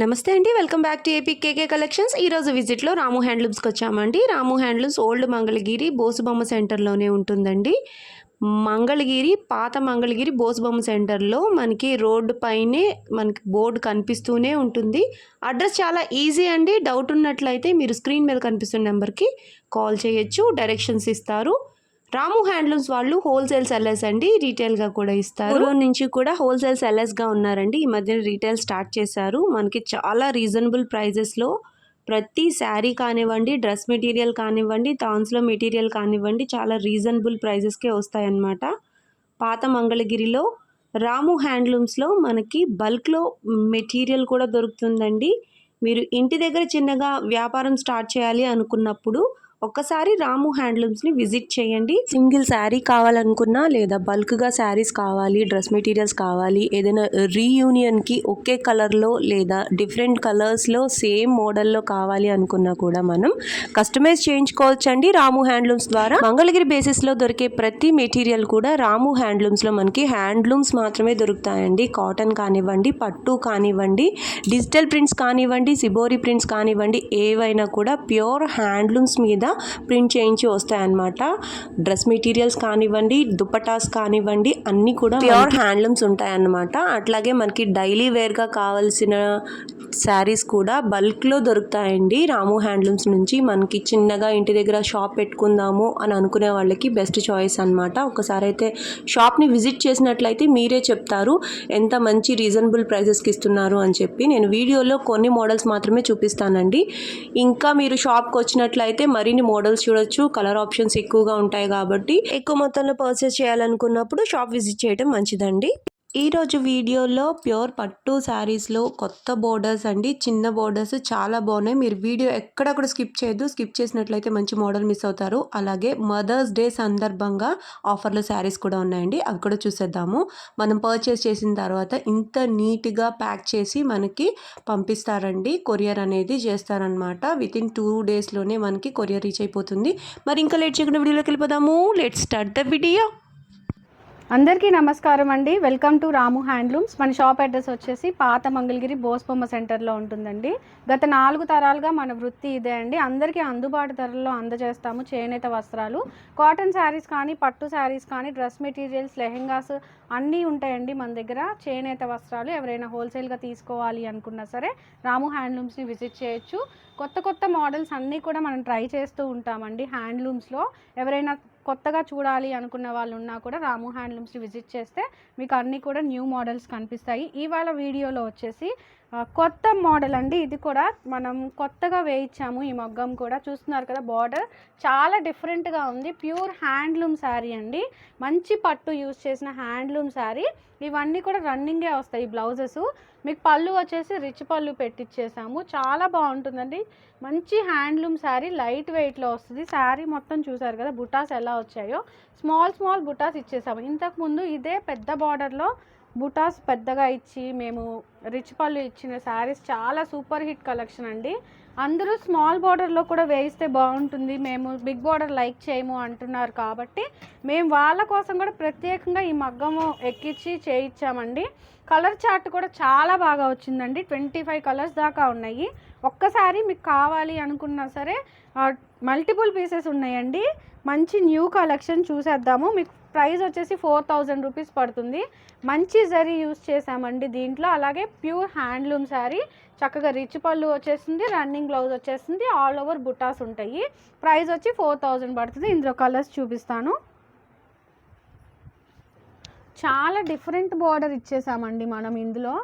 నమస్తే అండి, welcome back to AP KK collections. ఈరోజు విజిట్లో రాము హ్యాండ్లూమ్స్కి వచ్చామండి. రాము హ్యాండ్లూమ్స్ ఓల్డ్ మంగళగిరి బోసుబొమ్మ సెంటర్లోనే ఉంటుందండి. మంగళగిరి పాత మంగళగిరి బోసుబొమ్మ సెంటర్లో మనకి రోడ్డు పైనే మనకి బోర్డు కనిపిస్తూనే ఉంటుంది. అడ్రస్ చాలా ఈజీ అండి. డౌట్ ఉన్నట్లయితే మీరు స్క్రీన్ మీద కనిపిస్తున్న నెంబర్కి కాల్ చేయొచ్చు, డైరెక్షన్స్ ఇస్తారు. రాము హ్యాండ్లూమ్స్ వాళ్ళు హోల్సేల్ సెల్లర్స్ అండి, రీటైల్గా కూడా ఇస్తారు. పూర్వం నుంచి కూడా హోల్సేల్ సెల్లర్స్గా ఉన్నారండి. ఈ మధ్యన రీటైల్ స్టార్ట్ చేశారు. మనకి చాలా రీజనబుల్ ప్రైజెస్లో ప్రతి శారీ కానివ్వండి, డ్రెస్ మెటీరియల్ కానివ్వండి, థాన్స్లో మెటీరియల్ కానివ్వండి, చాలా రీజనబుల్ ప్రైజెస్కే వస్తాయన్నమాట. పాత మంగళగిరిలో రాము హ్యాండ్లూమ్స్లో మనకి బల్క్లో మెటీరియల్ కూడా దొరుకుతుందండి. మీరు ఇంటి దగ్గర చిన్నగా వ్యాపారం స్టార్ట్ చేయాలి అనుకున్నప్పుడు ఒక్కసారి రాము హ్యాండ్లూమ్స్ని విజిట్ చేయండి. సింగిల్ శారీ కావాలనుకున్నా, లేదా బల్క్గా శారీస్ కావాలి, డ్రెస్ మెటీరియల్స్ కావాలి, ఏదైనా రీయూనియన్కి ఒకే కలర్లో లేదా డిఫరెంట్ కలర్స్లో సేమ్ మోడల్లో కావాలి అనుకున్నా కూడా మనం కస్టమైజ్ చేయించుకోవచ్చండి రాము హ్యాండ్లూమ్స్ ద్వారా. మంగళగిరి బేసిస్లో దొరికే ప్రతి మెటీరియల్ కూడా రాము హ్యాండ్లూమ్స్లో మనకి హ్యాండ్లూమ్స్ మాత్రమే దొరుకుతాయండి. కాటన్ కానివ్వండి, పట్టు కానివ్వండి, డిజిటల్ ప్రింట్స్ కానివ్వండి, సిబోరి ప్రింట్స్ కానివ్వండి, ఏవైనా కూడా ప్యూర్ హ్యాండ్లూమ్స్ మీద ప్రింట్ చేయించి వస్తాయన్నమాట. డ్రెస్ మెటీరియల్స్ కానివ్వండి, దుపటాస్ కానివ్వండి, అన్నీ కూడా ప్యూర్ హ్యాండ్లూమ్స్ ఉంటాయన్నమాట. అట్లాగే మనకి డైలీ వేర్గా కావాల్సిన శారీస్ కూడా బల్క్లో దొరుకుతాయండి రాము హ్యాండ్లూమ్స్ నుంచి. మనకి చిన్నగా ఇంటి దగ్గర షాప్ పెట్టుకుందాము అని అనుకునే వాళ్ళకి బెస్ట్ చాయిస్ అనమాట. ఒకసారి అయితే షాప్ని విజిట్ చేసినట్లయితే మీరే చెప్తారు ఎంత మంచి రీజనబుల్ ప్రైసెస్కి ఇస్తున్నారు అని చెప్పి. నేను వీడియోలో కొన్ని మోడల్స్ మాత్రమే చూపిస్తానండి. ఇంకా మీరు షాప్కి వచ్చినట్లయితే మరిన్ని మోడల్స్ చూడొచ్చు. కలర్ ఆప్షన్స్ ఎక్కువగా ఉంటాయి కాబట్టి ఎక్కువ మొత్తంలో పర్చేస్ చేయాలనుకున్నప్పుడు షాప్ విజిట్ చేయడం మంచిదండి. ఈరోజు వీడియోలో ప్యూర్ పట్టు శారీస్లో కొత్త బోర్డర్స్ అండి, చిన్న బోర్డర్స్ చాలా బాగున్నాయి. మీరు వీడియో ఎక్కడ కూడా స్కిప్ చేయొద్దు. స్కిప్ చేసినట్లయితే మంచి మోడల్ మిస్ అవుతారు. అలాగే మదర్స్ డే సందర్భంగా ఆఫర్లో శారీస్ కూడా ఉన్నాయండి, అవి కూడా చూసేద్దాము. మనం పర్చేస్ చేసిన తర్వాత ఇంత నీట్గా ప్యాక్ చేసి మనకి పంపిస్తారండి. కొరియర్ అనేది చేస్తారనమాట. వితిన్ 2 డేస్లోనే మనకి కొరియర్ రీచ్ అయిపోతుంది. మరి ఇంకా లేట్ చేయకుండా వీడియోలోకి వెళ్ళిపోదాము. Let's start the video. అందరికీ నమస్కారం అండి. Welcome to Ramu handlooms. మన షాప్ అడ్రస్ వచ్చేసి పాత మంగళగిరి బోసుబొమ్మ సెంటర్లో ఉంటుందండి. గత 4 తరాలుగా మన వృత్తి ఇదే అండి. అందరికీ అందుబాటు ధరల్లో అందజేస్తాము చేనేత వస్త్రాలు, కాటన్ శారీస్ కానీ, పట్టు శారీస్ కానీ, డ్రెస్ మెటీరియల్స్, లెహెంగాస్ అన్నీ ఉంటాయండి మన దగ్గర. చేనేత వస్త్రాలు ఎవరైనా హోల్సేల్గా తీసుకోవాలి అనుకున్నా సరే రాము హ్యాండ్లూమ్స్ని విజిట్ చేయొచ్చు. కొత్త మోడల్స్ అన్నీ కూడా మనం ట్రై చేస్తూ ఉంటామండి హ్యాండ్లూమ్స్లో. ఎవరైనా కొత్తగా చూడాలి అనుకున్న వాళ్ళు ఉన్నా కూడా రాము హ్యాండ్లూమ్స్ని విజిట్ చేస్తే మీకు అన్నీ కూడా న్యూ మోడల్స్ కనిపిస్తాయి. ఇవాళ వీడియోలో వచ్చేసి కొత్త మోడల్ అండి. ఇది కూడా మనం కొత్తగా వేయించాము. ఈ మగ్గం కూడా చూస్తున్నారు కదా, బార్డర్ చాలా డిఫరెంట్గా ఉంది. ప్యూర్ హ్యాండ్లూమ్ శారీ అండి, మంచి పట్టు యూజ్ చేసిన హ్యాండ్లూమ్ శారీ. ఇవన్నీ కూడా రన్నింగే వస్తాయి బ్లౌజెస్. మీకు పళ్ళు వచ్చేసి రిచ్ పళ్ళు పెట్టించేసాము. చాలా బాగుంటుందండి. మంచి హ్యాండ్లూమ్ శారీ, లైట్ వెయిట్లో వస్తుంది. శారీ మొత్తం చూసారు కదా బుటాస్ ఎలా వచ్చాయో, స్మాల్ బుటాస్ ఇచ్చేసాము. ఇంతకుముందు ఇదే పెద్ద బార్డర్లో బుటాస్ పెద్దగా ఇచ్చి మేము రిచ్ పళ్ళు ఇచ్చిన శారీస్ చాలా సూపర్ హిట్ కలెక్షన్ అండి. అందరూ స్మాల్ బార్డర్లో కూడా వేయిస్తే బాగుంటుంది, మేము బిగ్ బార్డర్ లైక్ చేయము అంటున్నారు కాబట్టి మేము వాళ్ళ కోసం కూడా ప్రత్యేకంగా ఈ మగ్గము ఎక్కించి చేయించామండి. కలర్ చార్ట్ కూడా చాలా బాగా వచ్చిందండి. 25 కలర్స్ దాకా ఉన్నాయి. ఒక్కసారి మీకు కావాలి అనుకున్నా సరే మల్టిపుల్ పీసెస్ ఉన్నాయండి. మంచి న్యూ కలెక్షన్ చూసేద్దాము. మీకు ప్రైస్ వచ్చేసి 4000 రూపీస్ పడుతుంది. మంచి జరీ యూజ్ చేసామండి దీంట్లో. అలాగే ప్యూర్ హ్యాండ్లూమ్ శారీ, చక్కగా రిచ్ పళ్ళు వచ్చేసింది, రన్నింగ్ బ్లౌజ్ వచ్చేసింది, ఆల్ ఓవర్ బుటాస్ ఉంటాయి. ప్రైస్ వచ్చి 4000 పడుతుంది. ఇందులో కలర్స్ చూపిస్తాను. చాలా డిఫరెంట్ బార్డర్ ఇచ్చేసామండి మనం ఇందులో.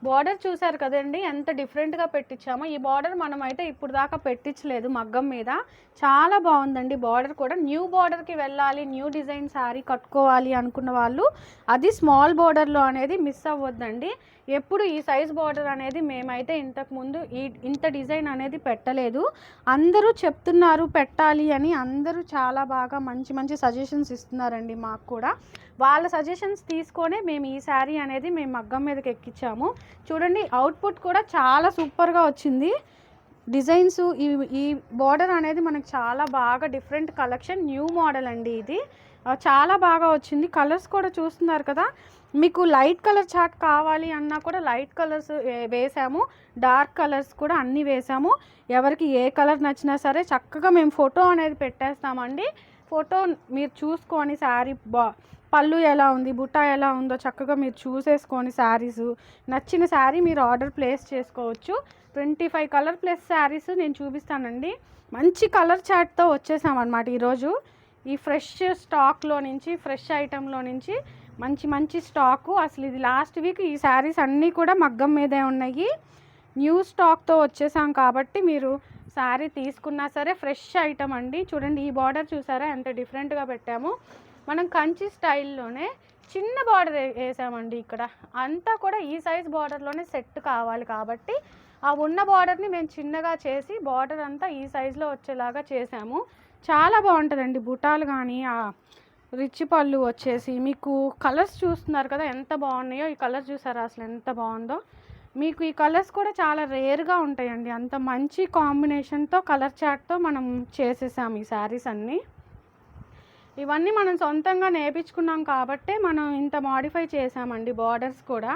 బార్డర్ చూసారు కదండి ఎంత డిఫరెంట్గా పెట్టించామో. ఈ బార్డర్ మనం అయితే ఇప్పుడు దాకా పెట్టించలేదు మగ్గం మీద. చాలా బాగుందండి బార్డర్ కూడా. న్యూ బార్డర్కి వెళ్ళాలి, న్యూ డిజైన్ శారీ కట్టుకోవాలి అనుకున్న వాళ్ళు అది స్మాల్ బార్డర్లో అనేది మిస్ అవ్వద్దండి. ఎప్పుడు ఈ సైజ్ బార్డర్ అనేది మేమైతే ఇంతకుముందు ఇంత డిజైన్ అనేది పెట్టలేదు. అందరూ చెప్తున్నారు పెట్టాలి అని, అందరూ చాలా బాగా మంచి సజెషన్స్ ఇస్తున్నారండి మాకు కూడా. వాళ్ళ సజెషన్స్ తీసుకొనే మేము ఈ శారీ అనేది మేము మగ్గం మీదకి ఎక్కించాము. చూడండి అవుట్పుట్ కూడా చాలా సూపర్గా వచ్చింది. డిజైన్స్ ఈ బార్డర్ అనేది మనకు చాలా బాగా డిఫరెంట్ కలెక్షన్, న్యూ మోడల్ అండి ఇది. చాలా బాగా వచ్చింది. కలర్స్ కూడా చూస్తున్నారు కదా, మీకు లైట్ కలర్ చార్ట్ కావాలి అన్నా కూడా లైట్ కలర్స్ వేసాము, డార్క్ కలర్స్ కూడా అన్నీ వేసాము. ఎవరికి ఏ కలర్ నచ్చినా సరే చక్కగా మేము ఫోటో అనేది పెట్టేస్తామండి. ఫోటో మీరు చూసుకొని శారీ పళ్ళు ఎలా ఉంది, బుట్ట ఎలా ఉందో చక్కగా మీరు చూసేసుకొని శారీస్ నచ్చిన శారీ మీరు ఆర్డర్ ప్లేస్ చేసుకోవచ్చు. 25 కలర్ ప్లస్ శారీస్ నేను చూపిస్తానండి. మంచి కలర్ చార్ట్తో వచ్చేసామన్నమాట ఈరోజు. ఈ ఫ్రెష్ స్టాక్లో నుంచి, ఫ్రెష్ ఐటెంలో నుంచి మంచి మంచి స్టాకు. అసలు ఇది లాస్ట్ వీక్ ఈ శారీస్ అన్నీ కూడా మగ్గం మీదే ఉన్నాయి. న్యూ స్టాక్తో వచ్చేసాం కాబట్టి మీరు శారీ తీసుకున్నా సరే ఫ్రెష్ ఐటమ్ అండి. చూడండి ఈ బార్డర్ చూసారా ఎంత డిఫరెంట్గా పెట్టాము. మనం కంచి స్టైల్లోనే చిన్న బార్డర్ వేసామండి. ఇక్కడ అంతా కూడా ఈ సైజ్ బార్డర్లోనే సెట్ కావాలి కాబట్టి ఆ ఉన్న బార్డర్ని మేము చిన్నగా చేసి బార్డర్ అంతా ఈ సైజులో వచ్చేలాగా చేసాము. చాలా బాగుంటుందండి. బుటాలు కానీ ఆ రిచ్ పళ్ళు వచ్చేసి మీకు కలర్స్ చూస్తున్నారు కదా ఎంత బాగున్నాయో. ఈ కలర్ చూసారా అసలు ఎంత బాగుందో. మీకు ఈ కలర్స్ కూడా చాలా రేర్గా ఉంటాయండి. అంత మంచి కాంబినేషన్తో కలర్ చార్ట్తో మనం చేసేసాము ఈ శారీస్ అన్నీ. ఇవన్నీ మనం సొంతంగా నేర్పించుకున్నాం కాబట్టే మనం ఇంత మాడిఫై చేసామండి బార్డర్స్ కూడా.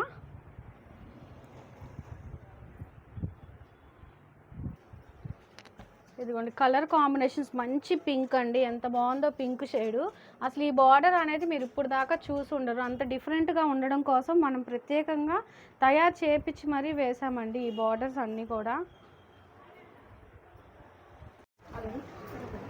ఇదిగోండి కలర్ కాంబినేషన్స్ మంచి పింక్ అండి, ఎంత బాగుందో పింక్ షేడు. అసలు ఈ బార్డర్ అనేది మీరు ఇప్పుడు దాకా చూసి ఉండరు. అంత డిఫరెంట్గా ఉండడం కోసం మనం ప్రత్యేకంగా తయారు చేయించి మరీ వేసామండి ఈ బార్డర్స్ అన్నీ కూడా.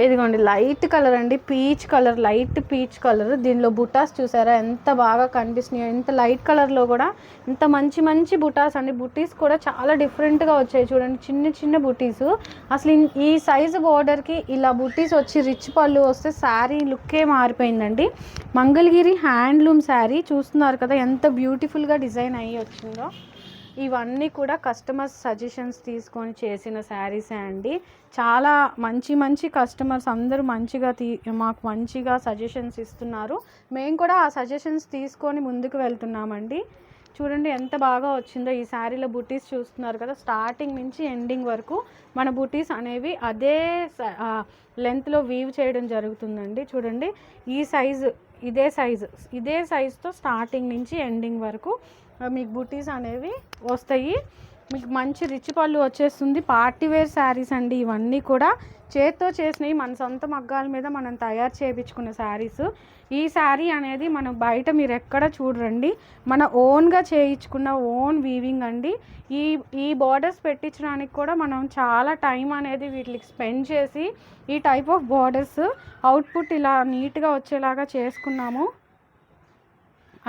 ఇదిగోండి లైట్ కలర్ అండి, peach colour, light peach colour. దీనిలో బుటాస్ చూసారా ఎంత బాగా కనిపిస్తున్నాయో. ఇంత లైట్ కలర్లో కూడా ఇంత మంచి మంచి బుటాస్ అండి. బుటీస్ కూడా చాలా డిఫరెంట్గా వచ్చాయి చూడండి, చిన్న చిన్న బుటీస్. అసలు ఈ సైజు బోర్డర్కి ఇలా బుటీస్ వచ్చి రిచ్ పళ్ళు వస్తే శారీ లుక్కే మారిపోయిందండి. మంగళగిరి హ్యాండ్లూమ్ శారీ చూస్తున్నారు కదా ఎంత బ్యూటిఫుల్గా డిజైన్ అయ్యి వచ్చిందో. ఇవన్నీ కూడా కస్టమర్స్ సజెషన్స్ తీసుకొని చేసిన శారీసే అండి. చాలా మంచి మంచి కస్టమర్స్ అందరూ మంచిగా మాకు మంచిగా సజెషన్స్ ఇస్తున్నారు. మేము కూడా ఆ సజెషన్స్ తీసుకొని ముందుకు వెళ్తున్నామండి. చూడండి ఎంత బాగా వచ్చిందో. ఈ శారీలో బుటీస్ చూస్తున్నారు కదా, స్టార్టింగ్ నుంచి ఎండింగ్ వరకు మన బుటీస్ అనేవి అదే లెంత్లో వీవ్ చేయడం జరుగుతుందండి. చూడండి ఈ సైజు ఇదే సైజుతో స్టార్టింగ్ నుంచి ఎండింగ్ వరకు మీకు బుటీస్ అనేవి వస్తాయి. మీకు మంచి రిచ్ పళ్ళు వచ్చేస్తుంది. పార్టీవేర్ శారీస్ అండి ఇవన్నీ కూడా. చేత్తో చేసినవి, మన సొంత మగ్గాల మీద మనం తయారు చేయించుకున్న శారీస్. ఈ శారీ అనేది మనం బయట మీరు ఎక్కడ చూడరండి, మన ఓన్గా చేయించుకున్న ఓన్ వీవింగ్ అండి. ఈ బార్డర్స్ పెట్టించడానికి కూడా మనం చాలా టైం అనేది వీటికి స్పెండ్ చేసి ఈ టైప్ ఆఫ్ బార్డర్స్ అవుట్పుట్ ఇలా నీట్గా వచ్చేలాగా చేసుకున్నాము.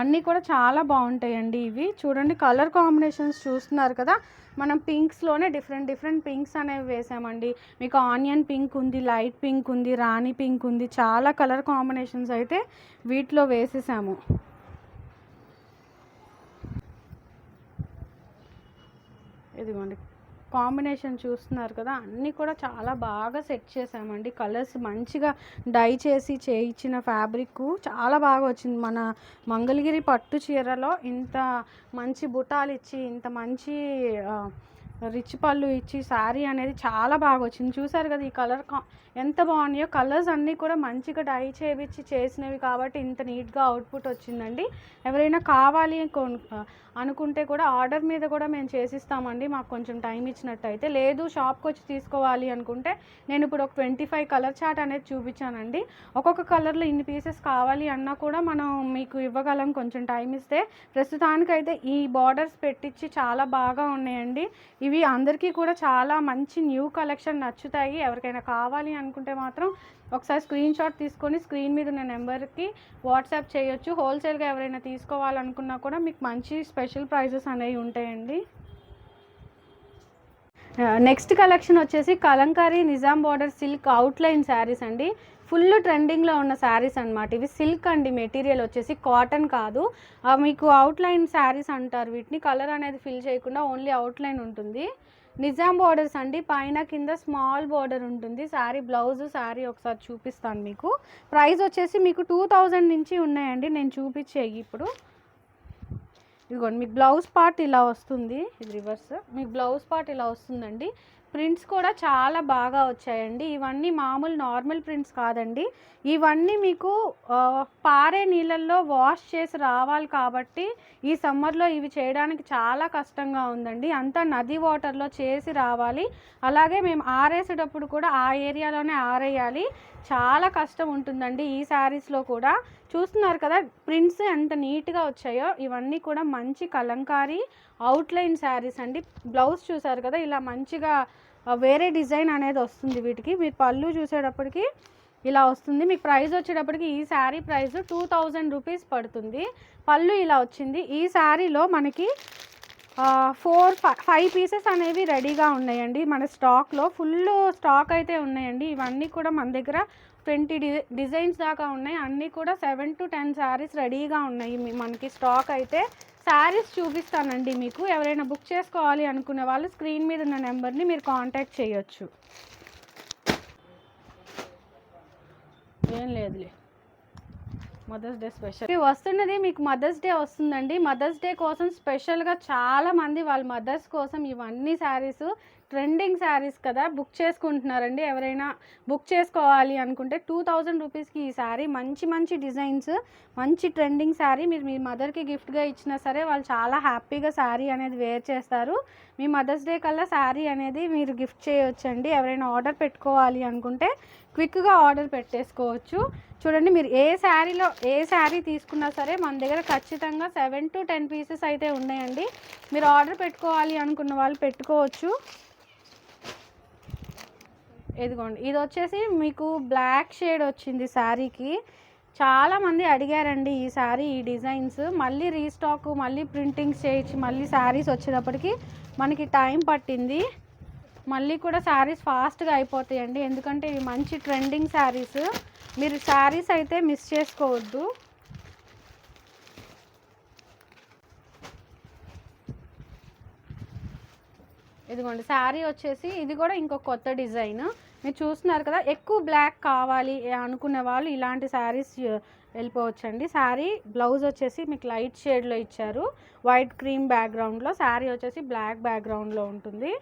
అన్నీ కూడా చాలా బాగుంటాయండి ఇవి. చూడండి కలర్ కాంబినేషన్స్ చూస్తున్నారు కదా, మనం పింక్స్లోనే డిఫరెంట్ పింక్స్ అనేవి వేసామండి. మీకు ఆనియన్ పింక్ ఉంది, లైట్ పింక్ ఉంది, రాణి పింక్ ఉంది. చాలా కలర్ కాంబినేషన్స్ అయితే వీటిలో వేసేసాము. ఇదిగోండి కాంబినేషన్ చూస్తున్నారు కదా, అన్నీ కూడా చాలా బాగా సెట్ చేసామండి. కలర్స్ మంచిగా డై చేసి చేయించిన ఫ్యాబ్రిక్ చాలా బాగా వచ్చింది. మన మంగళగిరి పట్టు చీరలో ఇంత మంచి బుటాలు ఇచ్చి, ఇంత మంచి రిచ్ పళ్ళు ఇచ్చి శారీ అనేది చాలా బాగా వచ్చింది. చూసారు కదా ఈ కలర్ ఎంత బాగున్నాయో. కలర్స్ అన్నీ కూడా మంచిగా డై చేయించి చేసినవి కాబట్టి ఇంత నీట్గా అవుట్పుట్ వచ్చిందండి. ఎవరైనా కావాలి అనుకుంటే కూడా ఆర్డర్ మీద కూడా మేము చేసిస్తామండి, మాకు కొంచెం టైం ఇచ్చినట్టయితే. లేదు షాప్కి వచ్చి తీసుకోవాలి అనుకుంటే నేను ఇప్పుడు ఒక 25 కలర్ చార్ట్ అనేది చూపించానండి. ఒక్కొక్క కలర్లో ఇన్ని పీసెస్ కావాలి అన్నా కూడా మనం మీకు ఇవ్వగలం కొంచెం టైం ఇస్తే. ప్రస్తుతానికైతే ఈ బార్డర్స్ పెట్టించి చాలా బాగా ఉన్నాయండి. ఇవి అందరికీ కూడా చాలా మంచి న్యూ కలెక్షన్ నచ్చుతాయి. ఎవరికైనా కావాలి అనుకుంటే మాత్రం ఒకసారి స్క్రీన్ షాట్ తీసుకొని స్క్రీన్ మీద ఉన్న నెంబర్కి వాట్సాప్ చేయొచ్చు. హోల్సేల్గా ఎవరైనా తీసుకోవాలనుకున్నా కూడా మీకు మంచి స్పెషల్ ప్రైజెస్ అనేవి ఉంటాయండి. నెక్స్ట్ కలెక్షన్ వచ్చేసి Kalamkari Nizam border silk outline saris అండి. ఫుల్ ట్రెండింగ్లో ఉన్న శారీస్ అనమాట ఇవి. సిల్క్ అండి, మెటీరియల్ వచ్చేసి కాటన్ కాదు. మీకు అవుట్లైన్ శారీస్ అంటారు వీటిని. కలర్ అనేది ఫిల్ చేయకుండా ఓన్లీ అవుట్లైన్ ఉంటుంది. నిజాం బార్డర్స్ అండి, పైన కింద స్మాల్ బార్డర్ ఉంటుంది. శారీ బ్లౌజ్ శారీ ఒకసారి చూపిస్తాను మీకు. ప్రైస్ వచ్చేసి మీకు 2000 నుంచి ఉన్నాయండి. నేను చూపించేయి ఇప్పుడు. ఇదిగోండి మీకు బ్లౌజ్ పార్ట్ ఇలా వస్తుంది, ఇది రివర్స్. మీకు బ్లౌజ్ పార్ట్ ఇలా వస్తుందండి. ప్రింట్స్ కూడా చాలా బాగా వచ్చాయండి. ఇవన్నీ మామూలు నార్మల్ ప్రింట్స్ కాదండి. ఇవన్నీ మీకు పారే నీళ్ళల్లో వాష్ చేసి రావాలి కాబట్టి ఈ సమ్మర్లో ఇవి చేయడానికి చాలా కష్టంగా ఉందండి. అంతా నది వాటర్లో చేసి రావాలి. అలాగే మేము ఆరేసేటప్పుడు కూడా ఆ ఏరియాలోనే ఆరేయాలి. చాలా కష్టం ఉంటుందండి ఈ శారీస్లో కూడా. చూస్తున్నారు కదా ప్రింట్స్ ఎంత నీట్గా వచ్చాయో. ఇవన్నీ కూడా మంచి కలంకారీ అవుట్లైన్ శారీస్ అండి. బ్లౌజ్ చూసారు కదా ఇలా మంచిగా వేరే డిజైన్ అనేది వస్తుంది వీటికి. మీరు పళ్ళు చూసేటప్పటికి ఇలా వస్తుంది. మీకు ప్రైస్ వచ్చేటప్పటికి ఈ శారీ ప్రైస్ 2000 రూపీస్ పడుతుంది. పళ్ళు ఇలా వచ్చింది. ఈ శారీలో మనకి 5 పీసెస్ అనేవి రెడీగా ఉన్నాయండి మన స్టాక్లో. ఫుల్ స్టాక్ అయితే ఉన్నాయండి. ఇవన్నీ కూడా మన దగ్గర 20 డిజైన్స్ దాకా ఉన్నాయి. అన్నీ కూడా 7 to 10 శారీస్ రెడీగా ఉన్నాయి మనకి స్టాక్ అయితే. శారీస్ చూపిస్తానండి మీకు. ఎవరైనా బుక్ చేసుకోవాలి అనుకునే వాళ్ళు స్క్రీన్ మీద ఉన్న నెంబర్ని మీరు కాంటాక్ట్ చేయొచ్చు. ఏం లేదులే, మదర్స్ డే స్పెషల్ వస్తున్నది మీకు. మదర్స్ డే వస్తుందండి. మదర్స్ డే కోసం స్పెషల్గా చాలామంది వాళ్ళ మదర్స్ కోసం ఇవన్నీ శారీస్ ట్రెండింగ్ శారీస్ కదా బుక్ చేసుకుంటున్నారండి. ఎవరైనా బుక్ చేసుకోవాలి అనుకుంటే 2000 రూపీస్కి ఈ శారీ మంచి మంచి డిజైన్స్, మంచి ట్రెండింగ్ శారీ. మీరు మీ మదర్కి గిఫ్ట్గా ఇచ్చినా సరే వాళ్ళు చాలా హ్యాపీగా శారీ అనేది వేర్ చేస్తారు. మీ మదర్స్ డే కల్లా శారీ అనేది మీరు గిఫ్ట్ చేయొచ్చండి. ఎవరైనా ఆర్డర్ పెట్టుకోవాలి అనుకుంటే క్విక్గా ఆర్డర్ పెట్టేసుకోవచ్చు. చూడండి మీరు ఏ శారీ తీసుకున్నా సరే మన దగ్గర ఖచ్చితంగా 7 to 10 పీసెస్ అయితే ఉన్నాయండి. మీరు ఆర్డర్ పెట్టుకోవాలి అనుకున్న వాళ్ళు పెట్టుకోవచ్చు. ఇదిగోండి ఇది వచ్చేసి మీకు బ్లాక్ షేడ్ వచ్చింది శారీకి. చాలామంది అడిగారండి ఈ శారీ ఈ డిజైన్స్. మళ్ళీ రీస్టాక్ మళ్ళీ ప్రింటింగ్స్ చేయించి మళ్ళీ శారీస్ వచ్చేటప్పటికి మనకి టైం పట్టింది. మళ్ళీ కూడా శారీస్ ఫాస్ట్గా అయిపోతాయండి. ఎందుకంటే ఇవి మంచి ట్రెండింగ్ శారీస్. మీరు శారీస్ అయితే మిస్ చేసుకోవద్దు. ఇదిగోండి శారీ వచ్చేసి ఇది కూడా ఇంకో కొత్త డిజైన్. మీరు చూస్తున్నారు కదా. ఎక్కువ బ్లాక్ కావాలి అనుకునే వాళ్ళు ఇలాంటి శారీస్ వెళ్ళిపోవచ్చండి. శారీ బ్లౌజ్ వచ్చేసి మీకు లైట్ షేడ్లో ఇచ్చారు, వైట్ క్రీమ్ బ్యాక్గ్రౌండ్లో. శారీ వచ్చేసి బ్లాక్ బ్యాక్గ్రౌండ్లో ఉంటుంది.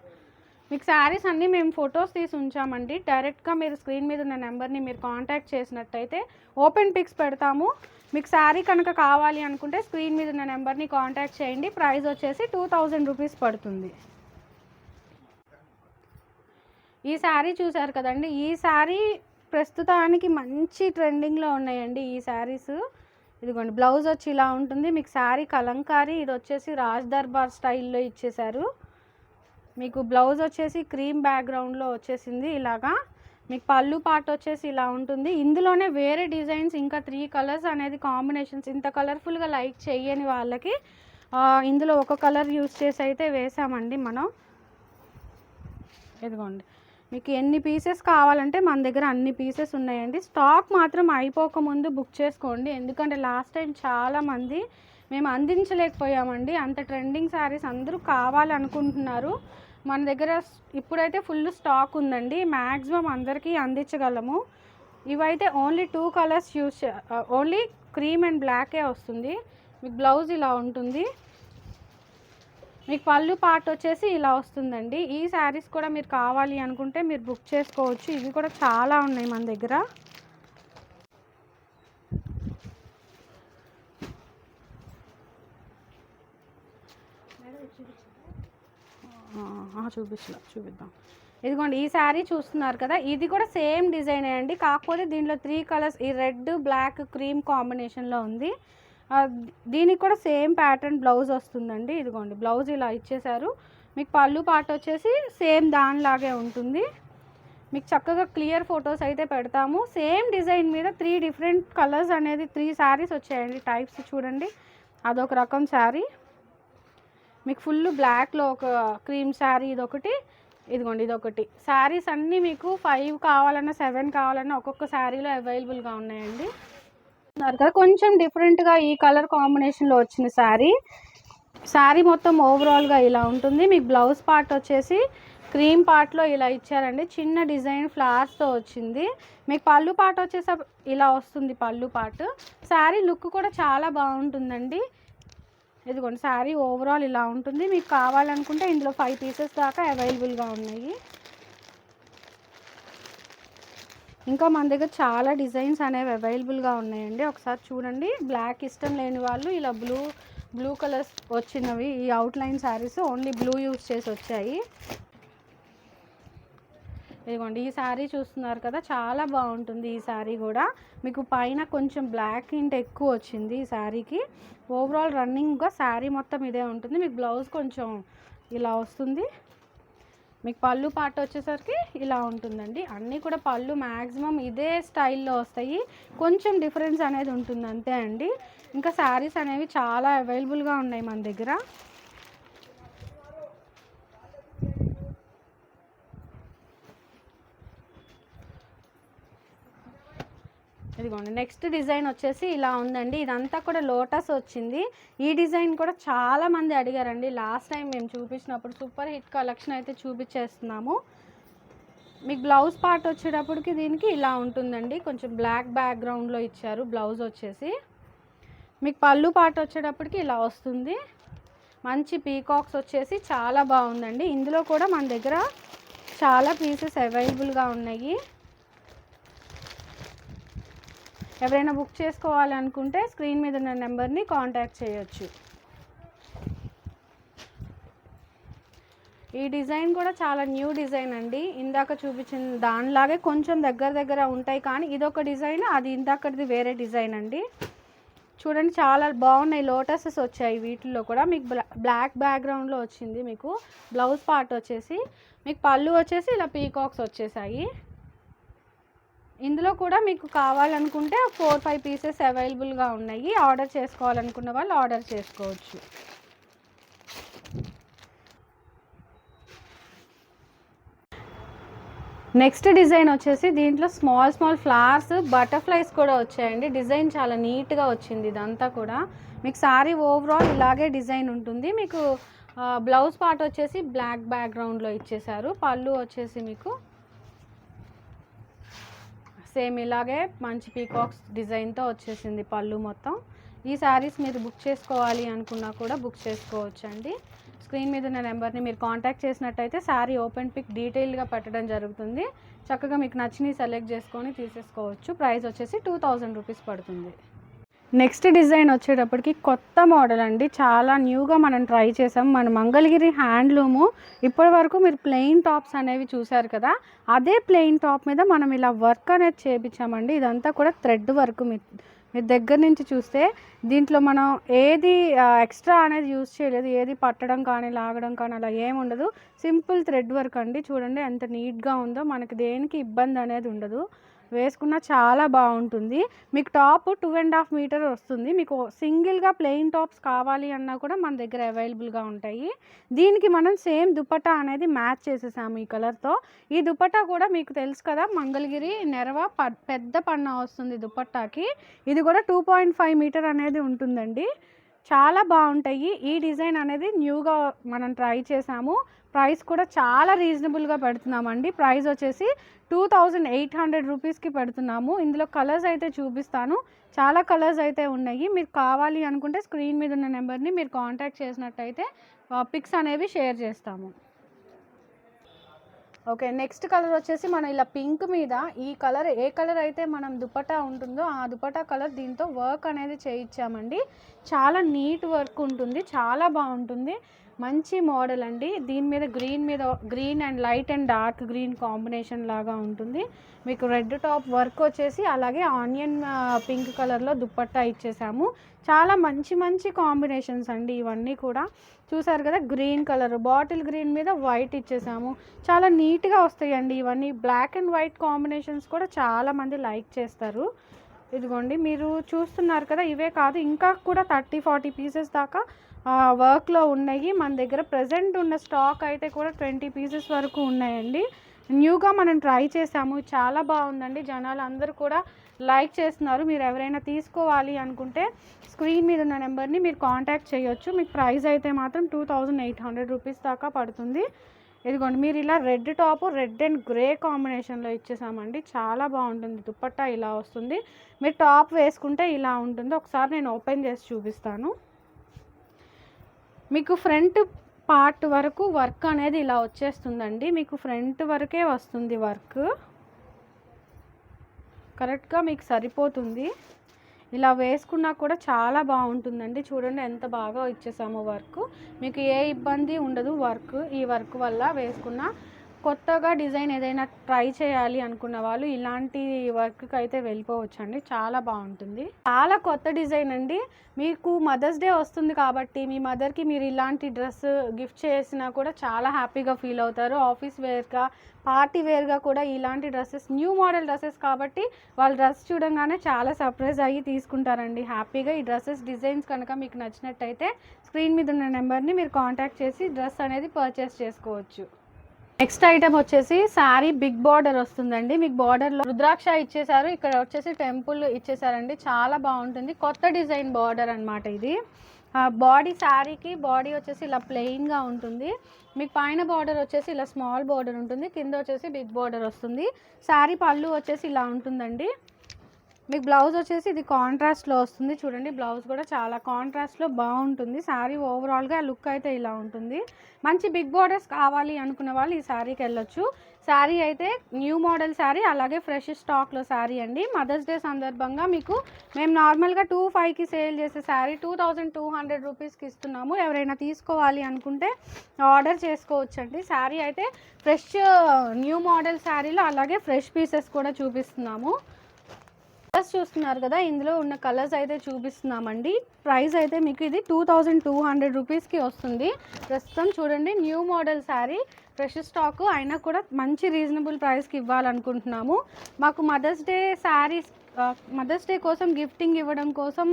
మీకు శారీస్ అన్నీ మేము ఫొటోస్ తీసి ఉంచామండి. డైరెక్ట్గా మీరు స్క్రీన్ మీద ఉన్న నెంబర్ని మీరు కాంటాక్ట్ చేసినట్టయితే ఓపెన్ పిక్స్ పెడతాము. మీకు శారీ కనుక కావాలి అనుకుంటే స్క్రీన్ మీద ఉన్న నెంబర్ని కాంటాక్ట్ చేయండి. ప్రైస్ వచ్చేసి 2000 రూపీస్ పడుతుంది. ఈ శారీ చూసారు కదండి. ఈ శారీ ప్రస్తుతానికి మంచి ట్రెండింగ్లో ఉన్నాయండి ఈ శారీస్. ఇదిగోండి బ్లౌజ్ వచ్చి ఇలా ఉంటుంది. మీకు శారీ కలంకారీ. ఇది వచ్చేసి రాజ్ దర్బార్ స్టైల్లో ఇచ్చేశారు. మీకు బ్లౌజ్ వచ్చేసి క్రీమ్ బ్యాక్గ్రౌండ్లో వచ్చేసింది ఇలాగా. మీకు పళ్ళు పార్ట్ వచ్చేసి ఇలా ఉంటుంది. ఇందులోనే వేరే డిజైన్స్ ఇంకా 3 కలర్స్ అనేది కాంబినేషన్స్. ఇంత కలర్ఫుల్గా లైక్ చేయని వాళ్ళకి ఇందులో ఒక కలర్ యూస్ చేసి అయితే వేసామండి మనం. ఇదిగోండి మీకు ఎన్ని పీసెస్ కావాలంటే మన దగ్గర అన్ని పీసెస్ ఉన్నాయండి. స్టాక్ మాత్రం అయిపోకముందు బుక్ చేసుకోండి. ఎందుకంటే లాస్ట్ టైం చాలామంది మేము అందించలేకపోయామండి. అంత ట్రెండింగ్ శారీస్ అందరూ కావాలనుకుంటున్నారు. మన దగ్గర ఇప్పుడైతే ఫుల్ స్టాక్ ఉందండి. మ్యాక్సిమం అందరికీ అందించగలము. ఇవైతే only 2 colours only cream and బ్లాకే వస్తుంది. మీకు బ్లౌజ్ ఇలా ఉంటుంది. మీకు పళ్ళు పార్ట్ వచ్చేసి ఇలా వస్తుందండి. ఈ శారీస్ కూడా మీరు కావాలి అనుకుంటే మీరు బుక్ చేసుకోవచ్చు. ఇవి కూడా చాలా ఉన్నాయి మన దగ్గర. చూపిద్దాం. ఇదిగోండి ఈ శారీ చూస్తున్నారు కదా. ఇది కూడా సేమ్ డిజైన్ అండి. కాకపోతే దీంట్లో 3 కలర్స్ ఈ రెడ్ బ్లాక్ క్రీమ్ కాంబినేషన్లో ఉంది. దీనికి కూడా సేమ్ ప్యాటర్న్ బ్లౌజ్ వస్తుందండి. ఇదిగోండి బ్లౌజ్ ఇలా ఇచ్చేశారు. మీకు పళ్ళు పార్ట్ వచ్చేసి సేమ్ దానిలాగే ఉంటుంది. మీకు చక్కగా క్లియర్ ఫొటోస్ అయితే పెడతాము. సేమ్ డిజైన్ మీద 3 డిఫరెంట్ కలర్స్ అనేది 3 శారీస్ వచ్చాయండి. టైప్స్ చూడండి. అదొక రకం శారీ. మీకు ఫుల్ బ్లాక్లో ఒక క్రీమ్ శారీ ఇదొకటి. ఇదిగోండి ఇదొకటి. శారీస్ అన్నీ మీకు 5 కావాలన్నా 7 కావాలన్నా ఒక్కొక్క శారీలో అవైలబుల్గా ఉన్నాయండి. కదా కొంచెం డిఫరెంట్గా ఈ కలర్ కాంబినేషన్లో వచ్చిన శారీ మొత్తం ఓవరాల్గా ఇలా ఉంటుంది. మీకు బ్లౌజ్ పార్ట్ వచ్చేసి క్రీమ్ పార్ట్లో ఇలా ఇచ్చారండి. చిన్న డిజైన్ ఫ్లవర్స్తో వచ్చింది. మీకు పళ్ళు పార్ట్ వచ్చేసి ఇలా వస్తుంది. పళ్ళు పార్ట్ శారీ లుక్ కూడా చాలా బాగుంటుందండి. ఇదిగోండి శారీ ఓవరాల్ ఇలా ఉంటుంది. మీకు కావాలనుకుంటే ఇందులో 5 పీసెస్ దాకా అవైలబుల్గా ఉన్నాయి. ఇంకా మన దగ్గర చాలా డిజైన్స్ అనేవి అవైలబుల్గా ఉన్నాయండి. ఒకసారి చూడండి. బ్లాక్ ఇష్టం లేని వాళ్ళు ఇలా బ్లూ కలర్స్ వచ్చినవి ఈ outline saris only blue use చేసి వచ్చాయి. ఇదిగోండి ఈ శారీ చూస్తున్నారు కదా, చాలా బాగుంటుంది. ఈ శారీ కూడా మీకు పైన కొంచెం బ్లాక్ ఇంట్ ఎక్కువ వచ్చింది ఈ శారీకి. ఓవరాల్ రన్నింగ్గా శారీ మొత్తం ఇదే ఉంటుంది. మీకు బ్లౌజ్ కొంచెం ఇలా వస్తుంది. మీకు పళ్ళు పార్ట్ వచ్చేసరికి ఇలా ఉంటుందండి. అన్నీ కూడా పళ్ళు మ్యాక్సిమం ఇదే స్టైల్లో వస్తాయి, కొంచెం డిఫరెన్స్ అనేది ఉంటుంది అంతే అండి. ఇంకా శారీస్ అనేవి చాలా అవైలబుల్గా ఉన్నాయి మన దగ్గర. ఇదిగోండి నెక్స్ట్ డిజైన్ వచ్చేసి ఇలా ఉందండి. ఇదంతా కూడా లోటస్ వచ్చింది. ఈ డిజైన్ కూడా చాలా మంది అడిగారండి. లాస్ట్ టైం మేము చూపించినప్పుడు సూపర్ హిట్ కలెక్షన్ అయితే చూపించేస్తున్నాము. మీకు బ్లౌజ్ పార్ట్ వచ్చేటప్పటికి దీనికి ఇలా ఉంటుందండి. కొంచెం బ్లాక్ బ్యాక్గ్రౌండ్లో ఇచ్చారు బ్లౌజ్ వచ్చేసి. మీకు పళ్ళు పార్ట్ వచ్చేటప్పటికి ఇలా వస్తుంది. మంచి పీకాక్స్ వచ్చేసి చాలా బాగుందండి. ఇందులో కూడా మన దగ్గర చాలా పీసెస్ అవైలబుల్గా ఉన్నాయి. ఎవరైనా బుక్ చేసుకోవాలి అనుకుంటే స్క్రీన్ మీద ఉన్న నెంబర్ని కాంటాక్ట్ చేయొచ్చు. ఈ డిజైన్ కూడా చాలా న్యూ డిజైన్ అండి. ఇందాక చూపించిన దానిలాగే కొంచెం దగ్గర ఉంటాయి, కానీ ఇదొక డిజైన్, అది ఇందాకది వేరే డిజైన్ అండి. చూడండి చాలా బాగున్నాయి. లోటసెస్ వచ్చాయి వీటిల్లో కూడా. మీకు బ్లాక్ బ్యాక్గ్రౌండ్లో వచ్చింది. మీకు బ్లౌజ్ పార్ట్ వచ్చేసి, మీకు పళ్ళు వచ్చేసి ఇలా పీకాక్స్ వచ్చేసాయి. ఇందులో కూడా మీకు కావాలనుకుంటే 4-5 పీసెస్ అవైలబుల్గా ఉన్నాయి. ఆర్డర్ చేసుకోవాలనుకున్న వాళ్ళు ఆర్డర్ చేసుకోవచ్చు. నెక్స్ట్ డిజైన్ వచ్చేసి దీంట్లో స్మాల్ ఫ్లవర్స్ బటర్ఫ్లైస్ కూడా వచ్చాయండి. డిజైన్ చాలా నీట్గా వచ్చింది. ఇదంతా కూడా మీకు శారీ ఓవరాల్ ఇలాగే డిజైన్ ఉంటుంది. మీకు బ్లౌజ్ పార్ట్ వచ్చేసి బ్లాక్ బ్యాక్గ్రౌండ్లో ఇచ్చేసారు. పళ్ళు వచ్చేసి మీకు సేమ్ ఇలాగే మంచి పీకాక్స్ డిజైన్తో వచ్చేసింది పళ్ళు మొత్తం. ఈ శారీస్ మీరు బుక్ చేసుకోవాలి అనుకున్నా కూడా బుక్ చేసుకోవచ్చు అండి. స్క్రీన్ మీద ఉన్న నెంబర్ని మీరు కాంటాక్ట్ చేసినట్టయితే శారీ ఓపెన్ పిక్ డీటెయిల్గా పెట్టడం జరుగుతుంది. చక్కగా మీకు నచ్చినవి సెలెక్ట్ చేసుకొని తీసేసుకోవచ్చు. ప్రైస్ వచ్చేసి 2000 రూపీస్ పడుతుంది. నెక్స్ట్ డిజైన్ వచ్చేటప్పటికి కొత్త మోడల్ అండి. చాలా న్యూగా మనం ట్రై చేసాం. మన మంగళగిరి హ్యాండ్లూము ఇప్పటి వరకు మీరు ప్లెయిన్ టాప్స్ అనేవి చూసారు కదా, అదే ప్లెయిన్ టాప్ మీద మనం ఇలా వర్క్ అనేది చేయించామండి. ఇదంతా కూడా థ్రెడ్ వర్క్. మీరు దగ్గర నుంచి చూస్తే దీంట్లో మనం ఏది ఎక్స్ట్రా అనేది యూజ్ చేయలేదు. ఏది పట్టడం కానీ లాగడం కానీ అలా ఏముండదు. సింపుల్ థ్రెడ్ వర్క్ అండి. చూడండి ఎంత నీట్గా ఉందో. మనకి దేనికి ఇబ్బంది అనేది ఉండదు. వేసుకున్న చాలా బాగుంటుంది. మీకు టాప్ 2.5 మీటర్ వస్తుంది. మీకు సింగిల్గా ప్లెయిన్ టాప్స్ కావాలి అన్నా కూడా మన దగ్గర అవైలబుల్గా ఉంటాయి. దీనికి మనం సేమ్ దుపట్టా అనేది మ్యాచ్ చేసేసాము ఈ కలర్తో. ఈ దుపట్టా కూడా మీకు తెలుసు కదా, మంగళగిరి నెరవ పెద్ద పన్నా వస్తుంది దుపట్టాకి. ఇది కూడా 2.5 మీటర్ అనేది ఉంటుందండి. చాలా బాగుంటాయి. ఈ డిజైన్ అనేది న్యూగా మనం ట్రై చేసాము. ప్రైస్ కూడా చాలా రీజనబుల్గా పెడుతున్నామండి. ప్రైస్ వచ్చేసి 2800 రూపీస్కి పెడుతున్నాము. ఇందులో కలర్స్ అయితే చూపిస్తాను. చాలా కలర్స్ అయితే ఉన్నాయి. మీరు కావాలి అనుకుంటే స్క్రీన్ మీద ఉన్న నెంబర్ని మీరు కాంటాక్ట్ చేసినట్టయితే పిక్స్ అనేవి షేర్ చేస్తాము. ఓకే, నెక్స్ట్ కలర్ వచ్చేసి మనం ఇలా పింక్ మీద ఈ కలర్ ఏ కలర్ అయితే మనం దుపట్టా ఉంటుందో ఆ దుపట్టా కలర్ దీంతో వర్క్ అనేది చేయించామండి. చాలా నీట్ వర్క్ ఉంటుంది. చాలా బాగుంటుంది. మంచి మోడల్ అండి. దీని మీద green and light and dark green combination లాగా ఉంటుంది. మీకు రెడ్ టాప్ వర్క్ వచ్చేసి అలాగే ఆనియన్ పింక్ కలర్లో దుపట్టా ఇచ్చేసాము. చాలా మంచి కాంబినేషన్స్ అండి ఇవన్నీ కూడా. చూసారు కదా, గ్రీన్ కలర్ బాటిల్ గ్రీన్ మీద వైట్ ఇచ్చేసాము. చాలా నీట్గా వస్తాయండి ఇవన్నీ. బ్లాక్ అండ్ వైట్ కాంబినేషన్స్ కూడా చాలామంది లైక్ చేస్తారు. ఇదిగోండి మీరు చూస్తున్నారు కదా, ఇవే కాదు ఇంకా కూడా 30-40 పీసెస్ దాకా వర్క్లో ఉన్నాయి మన దగ్గర. ప్రజెంట్ ఉన్న స్టాక్ అయితే కూడా 20 పీసెస్ వరకు ఉన్నాయండి. న్యూగా మనం ట్రై చేసాము. చాలా బాగుందండి. జనాలు అందరూ కూడా లైక్ చేస్తున్నారు. మీరు ఎవరైనా తీసుకోవాలి అనుకుంటే స్క్రీన్ మీద ఉన్న నెంబర్ని మీరు కాంటాక్ట్ చేయొచ్చు. మీకు ప్రైస్ అయితే మాత్రం 2800 రూపీస్ దాకా పడుతుంది. ఇదిగోండి మీరు ఇలా red top red and grey కాంబినేషన్లో ఇచ్చేసామండి. చాలా బాగుంటుంది. దుపట్టా ఇలా వస్తుంది. మీరు టాప్ వేసుకుంటే ఇలా ఉంటుంది. ఒకసారి నేను ఓపెన్ చేసి చూపిస్తాను. మీకు ఫ్రంట్ పార్ట్ వరకు వర్క్ అనేది ఇలా వచ్చేస్తుందండి. మీకు ఫ్రంట్ వరకే వస్తుంది వర్క్. కరెక్ట్గా మీకు సరిపోతుంది. ఇలా వేసుకున్నా కూడా చాలా బాగుంటుందండి. చూడండి ఎంత బాగా ఇచ్చేసామో వర్క్. మీకు ఏ ఇబ్బంది ఉండదు. ఈ వర్క్ వల్ల వేసుకున్న కొత్తగా డిజైన్ ఏదైనా ట్రై చేయాలి అనుకున్న వాళ్ళు ఇలాంటి వర్క్కి అయితే వెళ్ళిపోవచ్చండి. చాలా బాగుంటుంది. చాలా కొత్త డిజైన్ అండి. మీకు మదర్స్ డే వస్తుంది కాబట్టి మీ మదర్కి మీరు ఇలాంటి డ్రెస్ గిఫ్ట్ చేసినా కూడా చాలా హ్యాపీగా ఫీల్ అవుతారు. ఆఫీస్ వేర్గా, పార్టీ వేర్గా కూడా ఇలాంటి డ్రెస్సెస్ న్యూ మోడల్ డ్రెస్సెస్ కాబట్టి వాళ్ళు డ్రెస్ చూడంగానే చాలా సర్ప్రైజ్ అయ్యి తీసుకుంటారండి హ్యాపీగా. ఈ డ్రెస్సెస్ డిజైన్స్ కనుక మీకు నచ్చినట్టయితే స్క్రీన్ మీద ఉన్న నెంబర్ని మీరు కాంటాక్ట్ చేసి డ్రెస్ అనేది పర్చేస్ చేసుకోవచ్చు. నెక్స్ట్ ఐటమ్ వచ్చేసి శారీ బిగ్ బార్డర్ వస్తుందండి. మీకు బార్డర్లో రుద్రాక్ష ఇచ్చేసారు, ఇక్కడ వచ్చేసి టెంపుల్ ఇచ్చేసారండి. చాలా బాగుంటుంది. కొత్త డిజైన్ బార్డర్ అనమాట ఇది. బాడీ శారీకి బాడీ వచ్చేసి ఇలా ప్లెయిన్గా ఉంటుంది. మీకు పైన బార్డర్ వచ్చేసి ఇలా స్మాల్ బార్డర్ ఉంటుంది, కింద వచ్చేసి బిగ్ బార్డర్ వస్తుంది. శారీ పళ్ళు వచ్చేసి ఇలా ఉంటుందండి. మీకు బ్లౌజ్ వచ్చేసి ఇది కాంట్రాస్ట్లో వస్తుంది. చూడండి బ్లౌజ్ కూడా చాలా కాంట్రాస్ట్లో బాగుంటుంది. శారీ ఓవరాల్గా లుక్ అయితే ఇలా ఉంటుంది. మంచి బిగ్ బార్డర్స్ కావాలి అనుకున్న వాళ్ళు ఈ శారీకి వెళ్ళొచ్చు. శారీ అయితే న్యూ మోడల్ శారీ, అలాగే ఫ్రెష్ స్టాక్లో శారీ అండి. మదర్స్ డే సందర్భంగా మీకు మేము నార్మల్గా 2,500కి సేల్ చేసే శారీ 2,200 రూపీస్కి ఇస్తున్నాము. ఎవరైనా తీసుకోవాలి అనుకుంటే ఆర్డర్ చేసుకోవచ్చండి. శారీ అయితే ఫ్రెష్ న్యూ మోడల్ శారీలో అలాగే ఫ్రెష్ పీసెస్ కూడా చూపిస్తున్నాము. కలర్స్ చూస్తున్నారు కదా, ఇందులో ఉన్న కలర్స్ అయితే చూపిస్తున్నామండి. ప్రైస్ అయితే మీకు ఇది 2,200 రూపీస్కి వస్తుంది ప్రస్తుతం. చూడండి new model sari, fresh stock అయినా కూడా మంచి రీజనబుల్ ప్రైస్కి ఇవ్వాలనుకుంటున్నాము. మాకు మదర్స్ డే కోసం గిఫ్టింగ్ ఇవ్వడం కోసం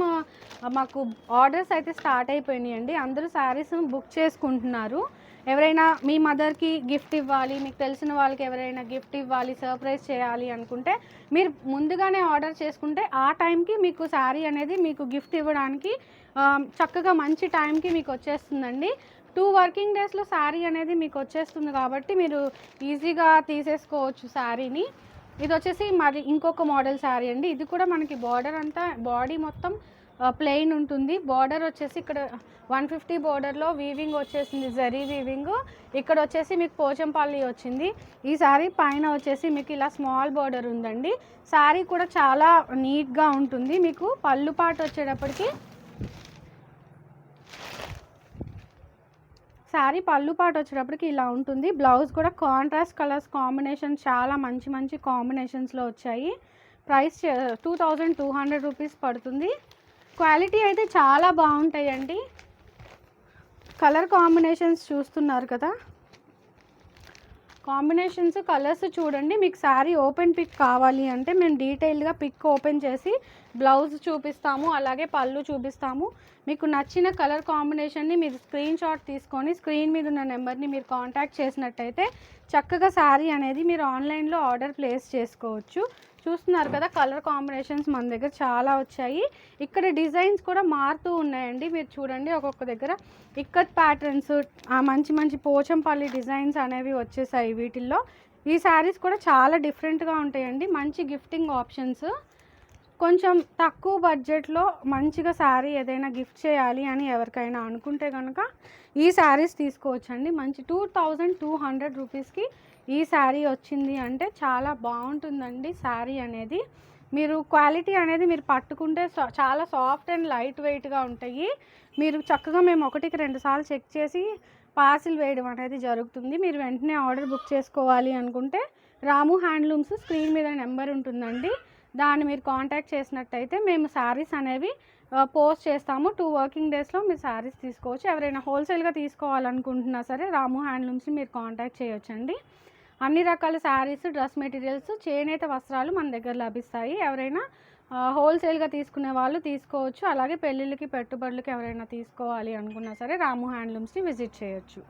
మాకు ఆర్డర్స్ అయితే స్టార్ట్ అయిపోయినాయండి. అందరూ శారీస్ బుక్ చేసుకుంటున్నారు. ఎవరైనా మీ మదర్కి గిఫ్ట్ ఇవ్వాలి, మీకు తెలిసిన వాళ్ళకి ఎవరైనా గిఫ్ట్ ఇవ్వాలి, సర్ప్రైజ్ చేయాలి అనుకుంటే మీరు ముందుగానే ఆర్డర్ చేసుకుంటే ఆ టైంకి మీకు శారీ అనేది మీకు గిఫ్ట్ ఇవ్వడానికి చక్కగా మంచి టైంకి మీకు వచ్చేస్తుందండి. 2 వర్కింగ్ డేస్లో శారీ అనేది మీకు వచ్చేస్తుంది కాబట్టి మీరు ఈజీగా తీసేసుకోవచ్చు శారీని. ఇది వచ్చేసి మరి ఇంకొక మోడల్ శారీ అండి. ఇది కూడా మనకి బార్డర్ అంతా బాడీ మొత్తం ప్లెయిన్ ఉంటుంది. బార్డర్ వచ్చేసి ఇక్కడ 150 బార్డర్లో వీవింగ్ వచ్చేసింది, జరీ వీవింగ్. ఇక్కడ వచ్చేసి మీకు పోచంపల్లి వచ్చింది. ఈ శారీ పైన వచ్చేసి మీకు ఇలా స్మాల్ బార్డర్ ఉందండి. శారీ కూడా చాలా నీట్గా ఉంటుంది. మీకు పళ్ళు పాటు వచ్చేటప్పటికి శారీ పళ్ళు పాటు వచ్చేటప్పటికి ఇలా ఉంటుంది. బ్లౌజ్ కూడా కాంట్రాస్ట్ కలర్స్ కాంబినేషన్ చాలా మంచి మంచి కాంబినేషన్స్లో వచ్చాయి. ప్రైస్ 2,200 రూపీస్ పడుతుంది. క్వాలిటీ అయితే చాలా బాగుంటాయండి. కలర్ కాంబినేషన్స్ చూస్తున్నారు కదా, కాంబినేషన్స్ కలర్స్ చూడండి. మీకు శారీ ఓపెన్ పిక్ కావాలి అంటే మేము డీటెయిల్గా పిక్ ఓపెన్ చేసి బ్లౌజ్ చూపిస్తాము, అలాగే పళ్ళు చూపిస్తాము. మీకు నచ్చిన కలర్ కాంబినేషన్ని మీరు స్క్రీన్ షాట్ తీసుకొని స్క్రీన్ మీద ఉన్న నెంబర్ని మీరు కాంటాక్ట్ చేసినట్టయితే చక్కగా శారీ అనేది మీరు ఆన్లైన్లో ఆర్డర్ ప్లేస్ చేసుకోవచ్చు. చూస్తున్నారు కదా కలర్ కాంబినేషన్స్ మన దగ్గర చాలా వచ్చాయి. ఇక్కడ డిజైన్స్ కూడా మారుతూ ఉన్నాయండి. మీరు చూడండి ఒక్కొక్క దగ్గర ఇక్కత్ ప్యాటర్న్స్, మంచి మంచి పోచంపల్లి డిజైన్స్ అనేవి వచ్చేసాయి వీటిల్లో. ఈ శారీస్ కూడా చాలా డిఫరెంట్గా ఉంటాయండి. మంచి గిఫ్టింగ్ ఆప్షన్స్. కొంచెం తక్కువ బడ్జెట్లో మంచిగా శారీ ఏదైనా గిఫ్ట్ చేయాలి అని ఎవరికైనా అనుకుంటే కనుక ఈ శారీస్ తీసుకోవచ్చండి. మంచి 2,200 రూపీస్కి ఈ శారీ వచ్చింది అంటే చాలా బాగుంటుందండి. శారీ అనేది మీరు క్వాలిటీ అనేది మీరు పట్టుకుంటే చాలా సాఫ్ట్ అండ్ లైట్ వెయిట్గా ఉంటాయి. మీరు చక్కగా మేము 1కి 2 సార్లు చెక్ చేసి పార్సిల్ వేయడం అనేది జరుగుతుంది. మీరు వెంటనే ఆర్డర్ బుక్ చేసుకోవాలి అనుకుంటే రాము హ్యాండ్లూమ్స్ స్క్రీన్ మీద నెంబర్ ఉంటుందండి, దాన్ని మీరు కాంటాక్ట్ చేసినట్టయితే మేము శారీస్ అనేవి పోస్ట్ చేస్తాము. 2 వర్కింగ్ డేస్లో మీరు శారీస్ తీసుకోవచ్చు. ఎవరైనా హోల్సేల్గా తీసుకోవాలనుకుంటున్నా సరే రాము హ్యాండ్లూమ్స్ని మీరు కాంటాక్ట్ చేయొచ్చండి. అన్ని రకాల శారీస్, డ్రెస్ మెటీరియల్స్, చేనేత వస్త్రాలు మన దగ్గర లభిస్తాయి. ఎవరైనా హోల్సేల్గా తీసుకునే వాళ్ళు తీసుకోవచ్చు. అలాగే పెళ్ళిళ్ళకి, పెట్టుబడులకి ఎవరైనా తీసుకోవాలి అనుకున్నా సరే రాము హ్యాండ్లూమ్స్ని విజిట్ చేయొచ్చు.